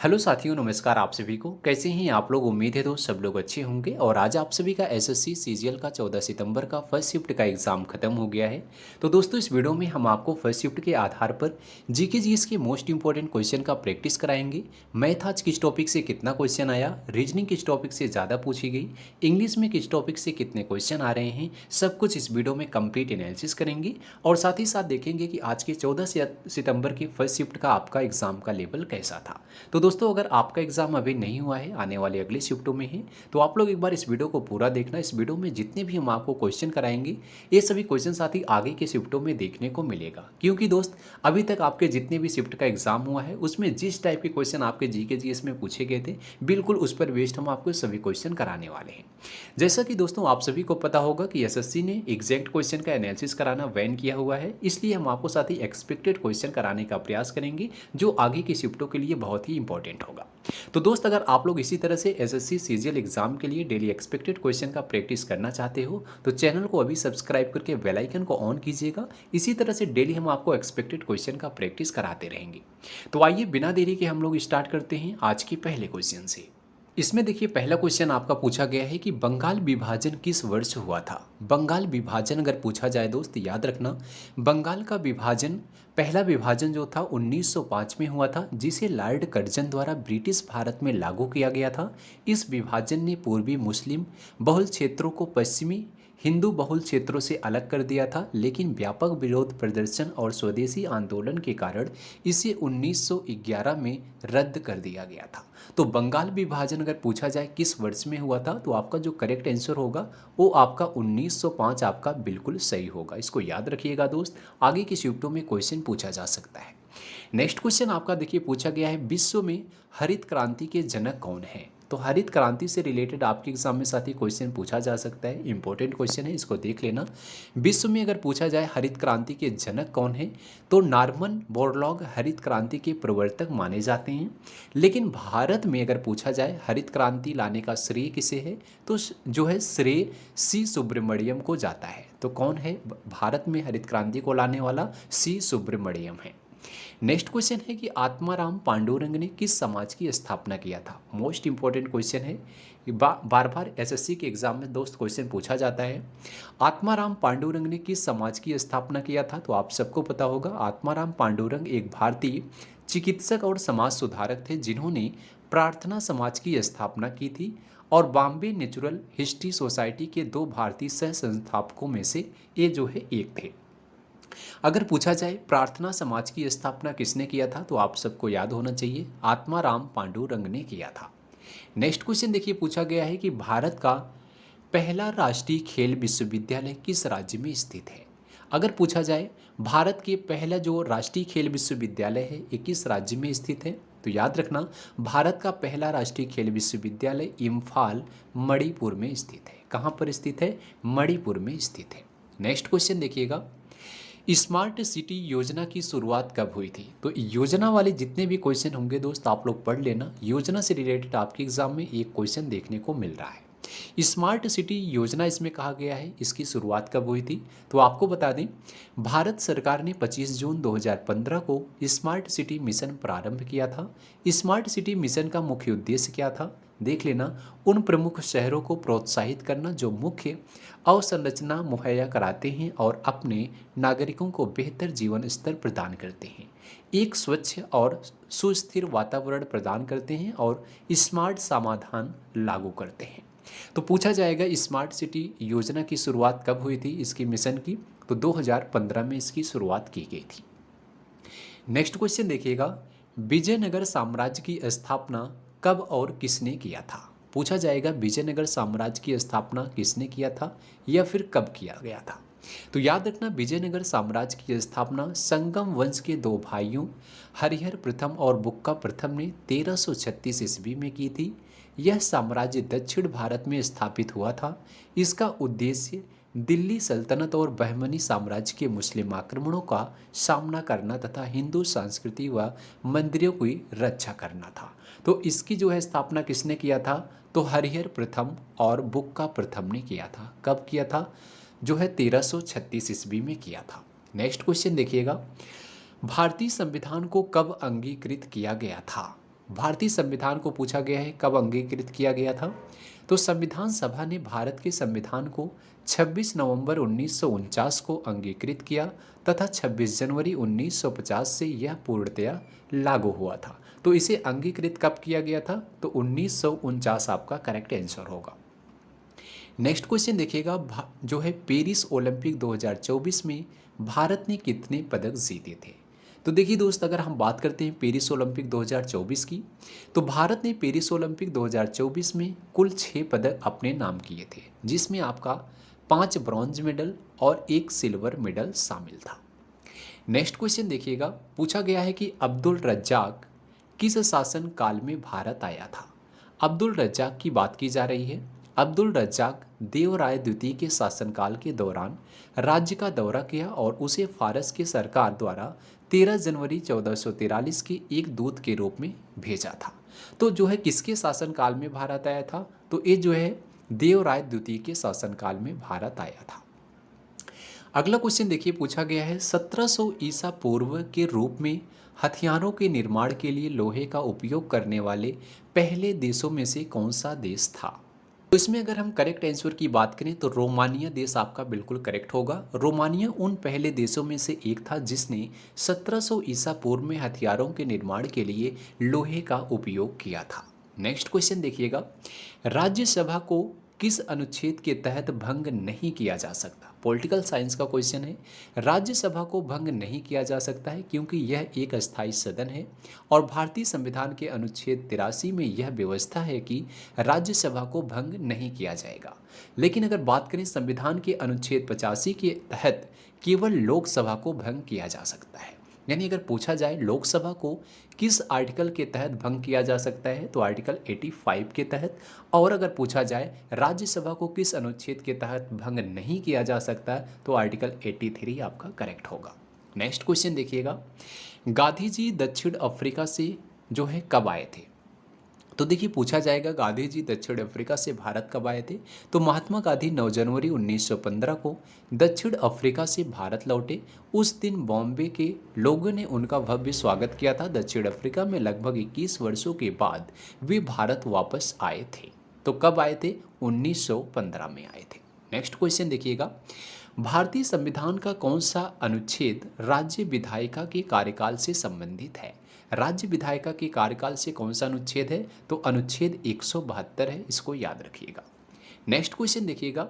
Hello साथियों, नमस्कार आप सभी को। कैसे हैं आप लोग? उम्मीद है दोस्त सब लोग अच्छे होंगे। और आज आप सभी का एसएससी सीजीएल का 14 सितंबर का फर्स्ट शिफ्ट का एग्ज़ाम खत्म हो गया है। तो दोस्तों, इस वीडियो में हम आपको फर्स्ट शिफ्ट के आधार पर जीके जीएस के मोस्ट इंपॉर्टेंट क्वेश्चन का प्रैक्टिस कराएंगे। मैथ आज किस टॉपिक से कितना क्वेश्चन आया, रीजनिंग किस टॉपिक से ज़्यादा पूछी गई, इंग्लिश में किस टॉपिक से कितने क्वेश्चन आ रहे हैं, सब कुछ इस वीडियो में कंप्लीट एनालिसिस करेंगे। और साथ ही साथ देखेंगे कि आज के 14 सितंबर की फर्स्ट शिफ्ट का आपका एग्ज़ाम का लेवल कैसा था। तो दोस्तों, अगर आपका एग्ज़ाम अभी नहीं हुआ है, आने वाले अगले शिफ्टों में है, तो आप लोग एक बार इस वीडियो को पूरा देखना। इस वीडियो में जितने भी हम आपको क्वेश्चन कराएंगे, ये सभी क्वेश्चन साथ ही आगे के शिफ्टों में देखने को मिलेगा। क्योंकि दोस्त, अभी तक आपके जितने भी शिफ्ट का एग्ज़ाम हुआ है, उसमें जिस टाइप के क्वेश्चन आपके जीके जीएस में पूछे गए थे, बिल्कुल उस पर बेस्ड हम आपको सभी क्वेश्चन कराने वाले हैं। जैसा कि दोस्तों आप सभी को पता होगा कि एसएससी ने एग्जैक्ट क्वेश्चन का एनालिसिस कराना बैन किया हुआ है, इसलिए हम आपको साथ ही एक्सपेक्टेड क्वेश्चन कराने का प्रयास करेंगे, जो आगे की शिफ्टों के लिए बहुत ही इंपॉर्टेंट होगा। तो दोस्त, अगर आप लोग इसी तरह से एसएससी सीजीएल एग्जाम के लिए डेली एक्सपेक्टेड क्वेश्चन का प्रैक्टिस करना चाहते हो, तो चैनल को अभी सब्सक्राइब करके बेल आइकन को ऑन कीजिएगा। इसी तरह से डेली हम आपको एक्सपेक्टेड क्वेश्चन का प्रैक्टिस कराते रहेंगे। तो आइए बिना देरी के हम लोग स्टार्ट करते हैं आज के पहले क्वेश्चन से। इसमें देखिए, पहला क्वेश्चन आपका पूछा गया है कि बंगाल विभाजन किस वर्ष हुआ था। बंगाल विभाजन अगर पूछा जाए दोस्त, याद रखना, बंगाल का विभाजन, पहला विभाजन जो था 1905 में हुआ था, जिसे लॉर्ड कर्जन द्वारा ब्रिटिश भारत में लागू किया गया था। इस विभाजन ने पूर्वी मुस्लिम बहुल क्षेत्रों को पश्चिमी हिंदू बहुल क्षेत्रों से अलग कर दिया था, लेकिन व्यापक विरोध प्रदर्शन और स्वदेशी आंदोलन के कारण इसे 1911 में रद्द कर दिया गया था। तो बंगाल विभाजन अगर पूछा जाए किस वर्ष में हुआ था, तो आपका जो करेक्ट आंसर होगा वो आपका 1905 आपका बिल्कुल सही होगा। इसको याद रखिएगा दोस्त, आगे की शिफ्टों में क्वेश्चन पूछा जा सकता है। नेक्स्ट क्वेश्चन आपका देखिए पूछा गया है, विश्व में हरित क्रांति के जनक कौन है। तो हरित क्रांति से रिलेटेड आपके एग्जाम में साथ ही क्वेश्चन पूछा जा सकता है, इंपॉर्टेंट क्वेश्चन है, इसको देख लेना। विश्व में अगर पूछा जाए हरित क्रांति के जनक कौन है, तो नॉर्मन बोरलॉग हरित क्रांति के प्रवर्तक माने जाते हैं। लेकिन भारत में अगर पूछा जाए हरित क्रांति लाने का श्रेय किसे है, तो जो है श्रेय सी सुब्रमण्यम को जाता है। तो कौन है भारत में हरित क्रांति को लाने वाला? सी सुब्रमण्यम है। नेक्स्ट क्वेश्चन है कि आत्माराम पांडुरंग ने किस समाज की स्थापना किया था। मोस्ट इंपॉर्टेंट क्वेश्चन है, बार बार एसएससी के एग्जाम में दोस्त क्वेश्चन पूछा जाता है। आत्माराम पांडुरंग ने किस समाज की स्थापना किया था? तो आप सबको पता होगा, आत्माराम पांडुरंग एक भारतीय चिकित्सक और समाज सुधारक थे, जिन्होंने प्रार्थना समाज की स्थापना की थी और बॉम्बे नेचुरल हिस्ट्री सोसाइटी के दो भारतीय सह संस्थापकों में से ये जो है एक थे। अगर पूछा जाए प्रार्थना समाज की स्थापना किसने किया था, तो आप सबको याद होना चाहिए, आत्माराम पांडुरंग ने किया था। नेक्स्ट क्वेश्चन देखिए पूछा गया है कि भारत का पहला राष्ट्रीय खेल विश्वविद्यालय किस राज्य में स्थित है। अगर पूछा जाए भारत के पहला जो राष्ट्रीय खेल विश्वविद्यालय है ये किस राज्य में स्थित है, तो याद रखना, भारत का पहला राष्ट्रीय खेल विश्वविद्यालय इम्फाल मणिपुर में स्थित है। कहाँ पर स्थित है? मणिपुर में स्थित है। नेक्स्ट क्वेश्चन देखिएगा, स्मार्ट सिटी योजना की शुरुआत कब हुई थी। तो योजना वाले जितने भी क्वेश्चन होंगे दोस्त, आप लोग पढ़ लेना, योजना से रिलेटेड आपके एग्जाम में एक क्वेश्चन देखने को मिल रहा है। स्मार्ट सिटी योजना इसमें कहा गया है, इसकी शुरुआत कब हुई थी, तो आपको बता दें, भारत सरकार ने 25 जून 2015 को स्मार्ट सिटी मिशन प्रारंभ किया था। स्मार्ट सिटी मिशन का मुख्य उद्देश्य क्या था, देख लेना, उन प्रमुख शहरों को प्रोत्साहित करना जो मुख्य अवसंरचना मुहैया कराते हैं और अपने नागरिकों को बेहतर जीवन स्तर प्रदान करते हैं, एक स्वच्छ और सुस्थिर वातावरण प्रदान करते हैं और स्मार्ट समाधान लागू करते हैं। तो पूछा जाएगा स्मार्ट सिटी योजना की शुरुआत कब हुई थी इसकी मिशन की, तो 2015 में इसकी शुरुआत की गई थी। नेक्स्ट क्वेश्चन देखिएगा, विजयनगर साम्राज्य की स्थापना कब और किसने किया था। पूछा जाएगा विजयनगर साम्राज्य की स्थापना किसने किया था या फिर कब किया गया था। तो याद रखना, विजयनगर साम्राज्य की स्थापना संगम वंश के दो भाइयों हरिहर प्रथम और बुक्का प्रथम ने 1336 ईस्वी में की थी। यह साम्राज्य दक्षिण भारत में स्थापित हुआ था। इसका उद्देश्य दिल्ली सल्तनत और बहमनी साम्राज्य के मुस्लिम आक्रमणों का सामना करना तथा हिंदू संस्कृति व मंदिरों की रक्षा करना था। तो इसकी जो है स्थापना किसने किया था, तो हरिहर प्रथम और बुक्का प्रथम ने किया था। कब किया था, जो है 1336 ईस्वी में किया था। नेक्स्ट क्वेश्चन देखिएगा, भारतीय संविधान को कब अंगीकृत किया गया था। भारतीय संविधान को पूछा गया है कब अंगीकृत किया गया था। तो संविधान सभा ने भारत के संविधान को 26 नवंबर 1949 को अंगीकृत किया तथा 26 जनवरी 1950 से यह पूर्णतया लागू हुआ था। तो इसे अंगीकृत कब किया गया था? तो 1949 आपका करेक्ट आंसर होगा। नेक्स्ट क्वेश्चन देखिएगा, जो है पेरिस ओलंपिक 2024 में भारत ने कितने पदक जीते थे? तो देखिए दोस्त, अगर हम बात करते हैं पेरिस ओलंपिक 2024 की, तो भारत ने पेरिस ओलंपिक 2024 में कुल 6 पदक अपने नाम किए थे, जिसमें आपका 5 ब्रॉन्ज मेडल और 1 सिल्वर मेडल शामिल था। नेक्स्ट क्वेश्चन देखिएगा, पूछा गया है कि अब्दुल रज्जाक किस शासन काल में भारत आया था? अब्दुल रज्जाक की बात की जा रही है। अब्दुल रज्जाक देवराय द्वितीय के शासनकाल के दौरान राज्य का दौरा किया और उसे फारस की सरकार द्वारा 13 जनवरी 1443 के एक दूत के रूप में भेजा था। तो जो है किसके शासनकाल में भारत आया था? तो ये जो है देवराय द्वितीय के शासनकाल में भारत आया था। अगला क्वेश्चन देखिए, पूछा गया है 1700 ईसा पूर्व के रूप में हथियारों के निर्माण के लिए लोहे का उपयोग करने वाले पहले देशों में से कौन सा देश था? तो इसमें अगर हम करेक्ट आंसर की बात करें तो रोमानिया देश आपका बिल्कुल करेक्ट होगा। रोमानिया उन पहले देशों में से एक था जिसने 1700 ईसा पूर्व में हथियारों के निर्माण के लिए लोहे का उपयोग किया था। नेक्स्ट क्वेश्चन देखिएगा, राज्यसभा को किस अनुच्छेद के तहत भंग नहीं किया जा सकता? पॉलिटिकल साइंस का क्वेश्चन है। राज्यसभा को भंग नहीं किया जा सकता है क्योंकि यह एक अस्थायी सदन है और भारतीय संविधान के अनुच्छेद 83 में यह व्यवस्था है कि राज्यसभा को भंग नहीं किया जाएगा। लेकिन अगर बात करें संविधान के अनुच्छेद 85 के तहत केवल लोकसभा को भंग किया जा सकता है। यानी अगर पूछा जाए लोकसभा को किस आर्टिकल के तहत भंग किया जा सकता है, तो आर्टिकल 85 के तहत। और अगर पूछा जाए राज्यसभा को किस अनुच्छेद के तहत भंग नहीं किया जा सकता, तो आर्टिकल 83 आपका करेक्ट होगा। नेक्स्ट क्वेश्चन देखिएगा, गांधी जी दक्षिण अफ्रीका से जो है कब आए थे? तो देखिए पूछा जाएगा गांधी जी दक्षिण अफ्रीका से भारत कब आए थे? तो महात्मा गांधी 9 जनवरी 1915 को दक्षिण अफ्रीका से भारत लौटे। उस दिन बॉम्बे के लोगों ने उनका भव्य स्वागत किया था। दक्षिण अफ्रीका में लगभग 21 वर्षों के बाद वे भारत वापस आए थे। तो कब आए थे? 1915 में आए थे। नेक्स्ट क्वेश्चन देखिएगा, भारतीय संविधान का कौन सा अनुच्छेद राज्य विधायिका के कार्यकाल से संबंधित है? राज्य विधायिका के कार्यकाल से कौन सा अनुच्छेद है? तो अनुच्छेद 172 है, इसको याद रखिएगा। नेक्स्ट क्वेश्चन देखिएगा,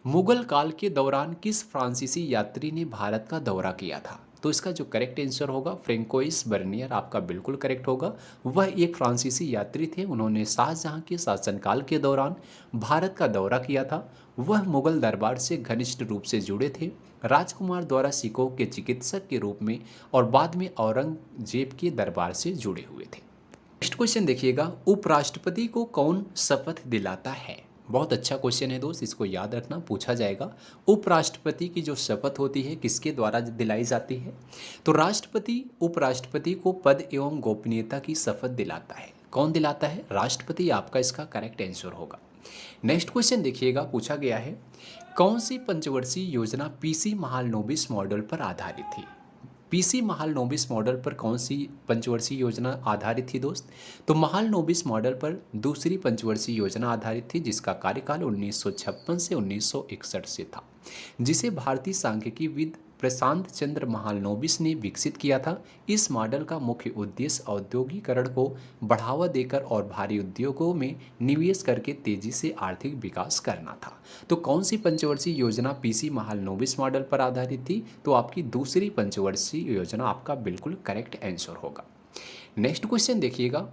मुगल काल के दौरान किस फ्रांसीसी यात्री ने भारत का दौरा किया था? तो इसका जो करेक्ट आंसर होगा फ्रेंकोइस बर्नियर आपका बिल्कुल करेक्ट होगा। वह एक फ्रांसीसी यात्री थे, उन्होंने शाहजहां के शासनकाल के दौरान भारत का दौरा किया था। वह मुगल दरबार से घनिष्ठ रूप से जुड़े थे, राजकुमार द्वारा सिखों के चिकित्सक के रूप में और बाद में औरंगजेब के दरबार से जुड़े हुए थे। नेक्स्ट क्वेश्चन देखिएगा, उपराष्ट्रपति को कौन शपथ दिलाता है? बहुत अच्छा क्वेश्चन है दोस्त, इसको याद रखना, पूछा जाएगा। उपराष्ट्रपति की जो शपथ होती है किसके द्वारा दिलाई जाती है? तो राष्ट्रपति उपराष्ट्रपति को पद एवं गोपनीयता की शपथ दिलाता है। कौन दिलाता है? राष्ट्रपति आपका इसका करेक्ट आंसर होगा। नेक्स्ट क्वेश्चन देखिएगा, पूछा गया है कौन सी पंचवर्षीय योजना पीसी महालनोबिस मॉडल पर आधारित थी? पीसी महालनोबिस मॉडल पर कौन सी पंचवर्षीय योजना आधारित थी दोस्त? तो महालनोबिस मॉडल पर दूसरी पंचवर्षीय योजना आधारित थी जिसका कार्यकाल 1956 से 1961 से था, जिसे भारतीय सांख्यिकीविद प्रशांत चंद्र महालनोबिस ने विकसित किया था। इस मॉडल का मुख्य उद्देश्य औद्योगिकरण को बढ़ावा देकर और भारी उद्योगों में निवेश करके तेजी से आर्थिक विकास करना था। तो कौन सी पंचवर्षीय योजना पीसी महालनोबिस मॉडल पर आधारित थी? तो आपकी दूसरी पंचवर्षीय योजना आपका बिल्कुल करेक्ट आंसर होगा। नेक्स्ट क्वेश्चन देखिएगा,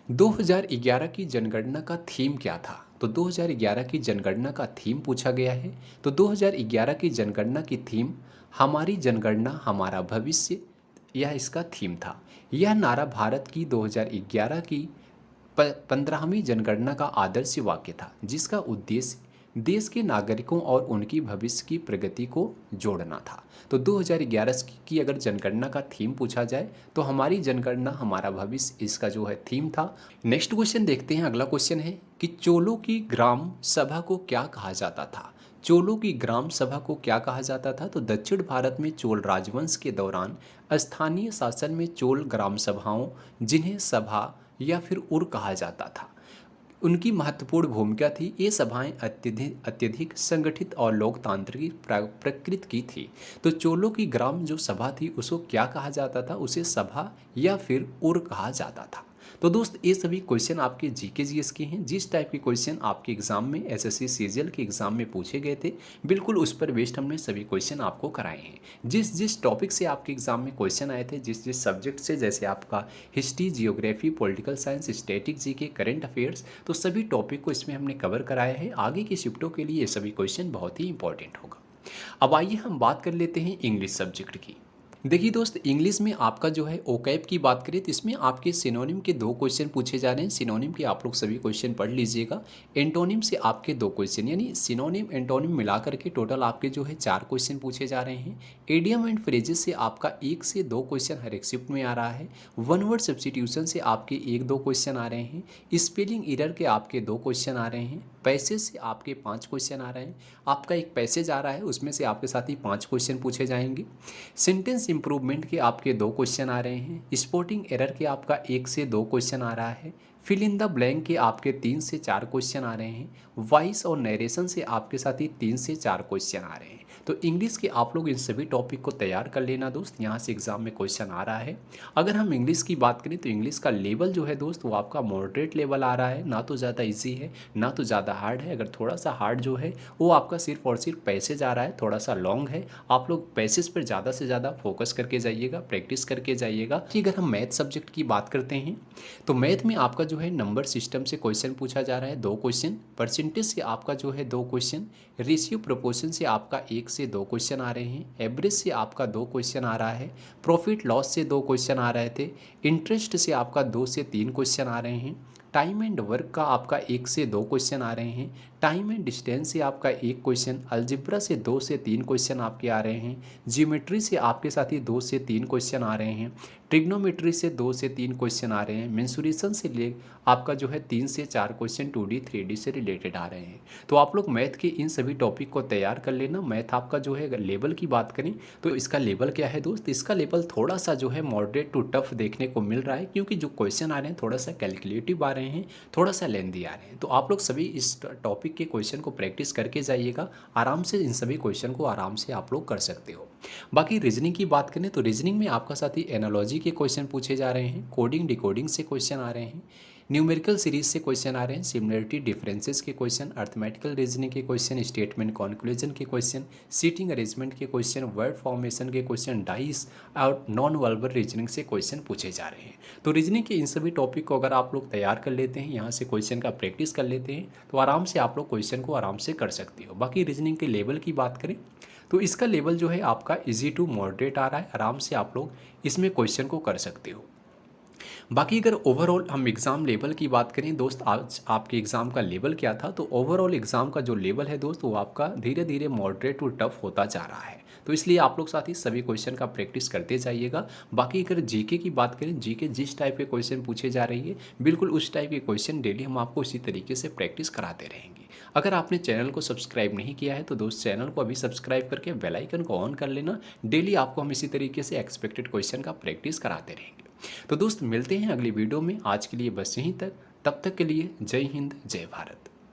2011 की जनगणना का थीम क्या था? तो 2011 की जनगणना का थीम पूछा गया है। तो 2011 की जनगणना की थीम हमारी जनगणना हमारा भविष्य, यह इसका थीम था। यह नारा भारत की 2011 की 15वीं जनगणना का आदर्श वाक्य था, जिसका उद्देश्य देश के नागरिकों और उनकी भविष्य की प्रगति को जोड़ना था। तो 2011 की अगर जनगणना का थीम पूछा जाए तो हमारी जनगणना हमारा भविष्य, इसका जो है थीम था। नेक्स्ट क्वेश्चन देखते हैं। अगला क्वेश्चन है कि चोलों की ग्राम सभा को क्या कहा जाता था? चोलों की ग्राम सभा को क्या कहा जाता था? तो दक्षिण भारत में चोल राजवंश के दौरान स्थानीय शासन में चोल ग्राम सभाओं, जिन्हें सभा या फिर उर कहा जाता था, उनकी महत्वपूर्ण भूमिका थी। ये सभाएं अत्यधिक अत्यधिक संगठित और लोकतांत्रिक प्रकृति की थी। तो चोलों की ग्राम जो सभा थी उसको क्या कहा जाता था? उसे सभा या फिर उर कहा जाता था। तो दोस्त, ये सभी क्वेश्चन आपके जीके जीएस के हैं। जिस टाइप के क्वेश्चन आपके एग्जाम में एसएससी सीजीएल के एग्जाम में पूछे गए थे, बिल्कुल उस पर बेस्ड हमने सभी क्वेश्चन आपको कराए हैं। जिस जिस टॉपिक से आपके एग्जाम में क्वेश्चन आए थे, जिस जिस सब्जेक्ट से, जैसे आपका history, geography, political science, static GK, current affairs, तो सभी टॉपिक को इसमें हमने कवर कराया है। आगे की शिफ्टों के लिए ये सभी क्वेश्चन बहुत ही इंपॉर्टेंट होगा। अब आइए हम बात कर लेते हैं इंग्लिश सब्जेक्ट की। देखिए दोस्त, इंग्लिश में आपका जो है ओकैब की बात करें तो इसमें आपके सिनोनिम के 2 क्वेश्चन पूछे जा रहे हैं। सिनोनिम के आप लोग सभी क्वेश्चन पढ़ लीजिएगा। एंटोनिम से आपके 2 क्वेश्चन, यानी सिनोनिम एंटोनिम मिला करके टोटल आपके जो है 4 क्वेश्चन पूछे जा रहे हैं। एडियम एंड फ्रेजेस से आपका 1 से 2 क्वेश्चन हर एक शिफ्ट में आ रहा है। वन वर्ड सब्स्टिट्यूशन से आपके 1-2 क्वेश्चन आ रहे हैं। स्पेलिंग एरर के आपके 2 क्वेश्चन आ रहे हैं। पैसेज से आपके 5 क्वेश्चन आ रहे हैं। आपका एक पैसेज आ रहा है, उसमें से आपके साथ ही 5 क्वेश्चन पूछे जाएंगे। सेंटेंस इंप्रूवमेंट के आपके 2 क्वेश्चन आ रहे हैं। स्पोर्टिंग एरर के आपका 1 से 2 क्वेश्चन आ रहा है। फिल इन द ब्लैंक के आपके 3 से 4 क्वेश्चन आ रहे हैं। वॉइस और नरेशन से आपके साथ ही 3 से 4 क्वेश्चन आ रहे हैं। तो इंग्लिश के आप लोग इन सभी टॉपिक को तैयार कर लेना दोस्त, यहाँ से एग्जाम में क्वेश्चन आ रहा है। अगर हम इंग्लिश की बात करें तो इंग्लिश का लेवल जो है दोस्त वो आपका मॉडरेट लेवल आ रहा है, ना तो ज़्यादा इजी है ना तो ज़्यादा हार्ड है। अगर थोड़ा सा हार्ड जो है वो आपका सिर्फ और सिर्फ पैसेज आ रहा है, थोड़ा सा लॉन्ग है। आप लोग पैसेज पर ज़्यादा से ज़्यादा फोकस करके जाइएगा, प्रैक्टिस करके जाइएगा। कि अगर हम मैथ सब्जेक्ट की बात करते हैं तो मैथ में आपका जो है नंबर सिस्टम से क्वेश्चन पूछा जा रहा है, 2 क्वेश्चन। परसेंटेज से आपका जो है 2 क्वेश्चन। रेशियो प्रोपोर्शन से आपका 1 से 2 क्वेश्चन आ रहे हैं। एवरेज से आपका 2 क्वेश्चन आ रहा है। प्रॉफिट लॉस से 2 क्वेश्चन आ रहे थे। इंटरेस्ट से आपका 2 से 3 क्वेश्चन आ रहे हैं। टाइम एंड वर्क का आपका 1 से 2 क्वेश्चन आ रहे हैं। टाइम एंड डिस्टेंस से आपका 1 क्वेश्चन। अलजेब्रा से 2 से 3 क्वेश्चन आपके आ रहे हैं। जियोमेट्री से आपके साथ ही 2 से 3 क्वेश्चन आ रहे हैं। ट्रिग्नोमेट्री से 2 से 3 क्वेश्चन आ रहे हैं। मेंसुरेशन से ले आपका जो है 3 से 4 क्वेश्चन 2D 3D से रिलेटेड आ रहे हैं। तो आप लोग मैथ के इन सभी टॉपिक को तैयार कर लेना। मैथ आपका जो है लेवल की बात करें तो इसका लेवल क्या है दोस्त, इसका लेवल थोड़ा सा जो है मॉडरेट टू टफ देखने को मिल रहा है, क्योंकि जो क्वेश्चन आ रहे हैं थोड़ा सा कैलकुलेटिव आ रहे हैं, थोड़ा सा लेंदी आ रहे हैं। तो आप लोग सभी इस टॉपिक के क्वेश्चन को प्रैक्टिस करके जाइएगा। आराम से इन सभी क्वेश्चन को आराम से आप लोग कर सकते हो। बाकी रीजनिंग की बात करें तो रीजनिंग में आपका साथ ही एनालॉजी के क्वेश्चन पूछे जा रहे हैं। कोडिंग डिकोडिंग से क्वेश्चन आ रहे हैं। न्यूमेरिकल सीरीज से क्वेश्चन आ रहे हैं। सिमिलरिटी डिफरेंसेस के क्वेश्चन, अर्थमेटिकल रीजनिंग के क्वेश्चन, स्टेटमेंट कॉन्क्लूजन के क्वेश्चन, सीटिंग अरेंजमेंट के क्वेश्चन, वर्ड फॉर्मेशन के क्वेश्चन, डाइस और नॉन वर्बल रीजनिंग से क्वेश्चन पूछे जा रहे हैं। तो रीजनिंग के इन सभी टॉपिक को अगर आप लोग तैयार कर लेते हैं, यहाँ से क्वेश्चन का प्रैक्टिस कर लेते हैं, तो आराम से आप लोग क्वेश्चन को आराम से कर सकते हो। बाकी रीजनिंग के लेवल की बात करें तो इसका लेवल जो है आपका इजी टू मॉडरेट आ रहा है। आराम से आप लोग इसमें क्वेश्चन को कर सकते हो। बाकी अगर ओवरऑल हम एग्ज़ाम लेवल की बात करें दोस्त, आज आपके एग्ज़ाम का लेवल क्या था, तो ओवरऑल एग्ज़ाम का जो लेवल है दोस्त वो आपका धीरे धीरे मॉडरेट टू टफ होता जा रहा है। तो इसलिए आप लोग साथ ही सभी क्वेश्चन का प्रैक्टिस करते जाइएगा। बाकी अगर जीके की बात करें, जीके जिस टाइप के क्वेश्चन पूछे जा रही है बिल्कुल उस टाइप के क्वेश्चन डेली हम आपको इसी तरीके से प्रैक्टिस कराते रहेंगे। अगर आपने चैनल को सब्सक्राइब नहीं किया है तो दोस्त चैनल को अभी सब्सक्राइब करके बेल आइकन को ऑन कर लेना। डेली आपको हम इसी तरीके से एक्सपेक्टेड क्वेश्चन का प्रैक्टिस कराते रहेंगे। तो दोस्त मिलते हैं अगली वीडियो में। आज के लिए बस यहीं तक। तब तक के लिए जय हिंद, जय भारत।